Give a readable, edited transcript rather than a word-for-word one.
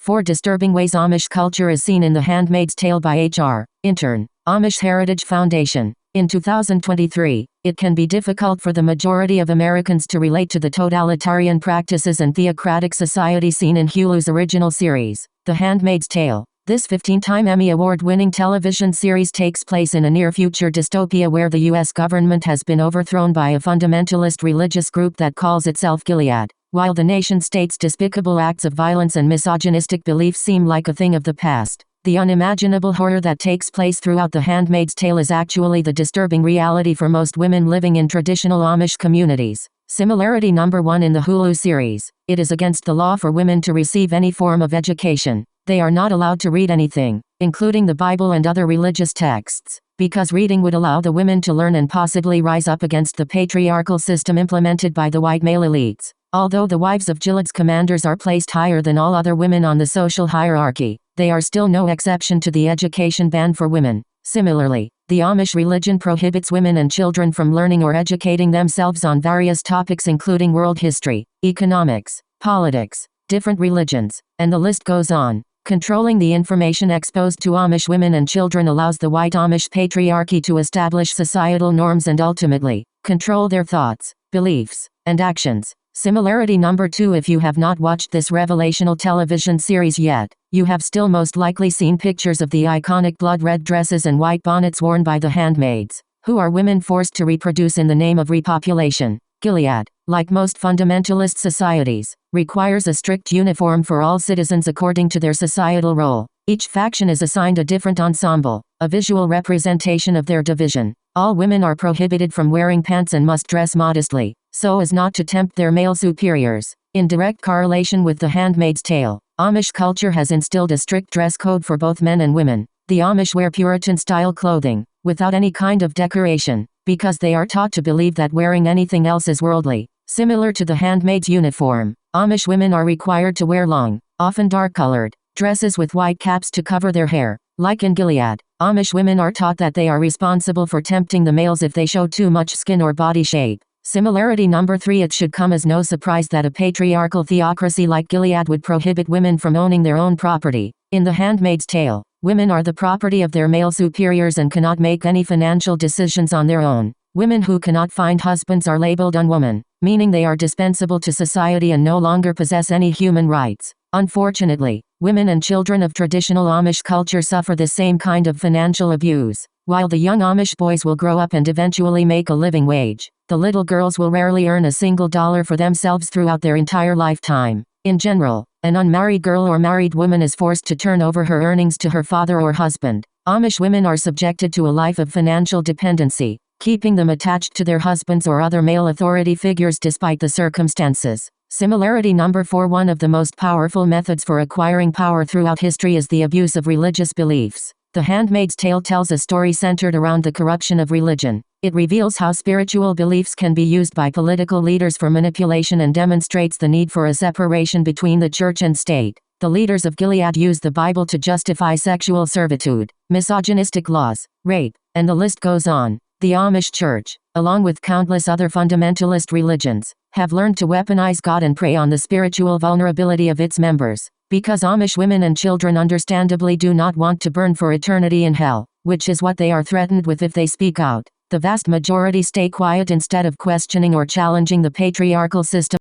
4 Disturbing Ways Amish Culture is Seen in the Handmaid's Tale by H.R. Intern, Amish Heritage Foundation. In 2023, it can be difficult for the majority of Americans to relate to the totalitarian practices and theocratic society seen in Hulu's original series, The Handmaid's Tale. This 15-time Emmy Award-winning television series takes place in a near-future dystopia where the U.S. government has been overthrown by a fundamentalist religious group that calls itself Gilead. While the nation-state's despicable acts of violence and misogynistic beliefs seem like a thing of the past, the unimaginable horror that takes place throughout The Handmaid's Tale is actually the disturbing reality for most women living in traditional Amish communities. Similarity number 1 in the Hulu series: it is against the law for women to receive any form of education. They are not allowed to read anything, including the Bible and other religious texts, because reading would allow the women to learn and possibly rise up against the patriarchal system implemented by the white male elites. Although the wives of Gilead's commanders are placed higher than all other women on the social hierarchy, they are still no exception to the education ban for women. Similarly, the Amish religion prohibits women and children from learning or educating themselves on various topics including world history, economics, politics, different religions, and the list goes on. Controlling the information exposed to Amish women and children allows the white Amish patriarchy to establish societal norms and ultimately control their thoughts, beliefs, and actions. Similarity number 2: if you have not watched this revelational television series yet, you have still most likely seen pictures of the iconic blood-red dresses and white bonnets worn by the handmaids, who are women forced to reproduce in the name of repopulation. Gilead, like most fundamentalist societies, requires a strict uniform for all citizens according to their societal role. Each faction is assigned a different ensemble, a visual representation of their division. All women are prohibited from wearing pants and must dress modestly, so as not to tempt their male superiors. In direct correlation with The Handmaid's Tale, Amish culture has instilled a strict dress code for both men and women. The Amish wear Puritan-style clothing, without any kind of decoration, because they are taught to believe that wearing anything else is worldly. Similar to the handmaid's uniform, Amish women are required to wear long, often dark-colored, dresses with white caps to cover their hair. Like in Gilead, Amish women are taught that they are responsible for tempting the males if they show too much skin or body shape. Similarity number 3: it should come as no surprise that a patriarchal theocracy like Gilead would prohibit women from owning their own property. In The Handmaid's Tale, women are the property of their male superiors and cannot make any financial decisions on their own. Women who cannot find husbands are labeled unwoman, meaning they are dispensable to society and no longer possess any human rights. Unfortunately, women and children of traditional Amish culture suffer the same kind of financial abuse. While the young Amish boys will grow up and eventually make a living wage, the little girls will rarely earn a single dollar for themselves throughout their entire lifetime. In general, an unmarried girl or married woman is forced to turn over her earnings to her father or husband. Amish women are subjected to a life of financial dependency, keeping them attached to their husbands or other male authority figures despite the circumstances. Similarity number 4: one of the most powerful methods for acquiring power throughout history is the abuse of religious beliefs. The Handmaid's Tale tells a story centered around the corruption of religion. It reveals how spiritual beliefs can be used by political leaders for manipulation and demonstrates the need for a separation between the church and state. The leaders of Gilead use the Bible to justify sexual servitude, misogynistic laws, rape, and the list goes on. The Amish Church, along with countless other fundamentalist religions, have learned to weaponize God and prey on the spiritual vulnerability of its members. Because Amish women and children understandably do not want to burn for eternity in hell, which is what they are threatened with if they speak out, the vast majority stay quiet instead of questioning or challenging the patriarchal system.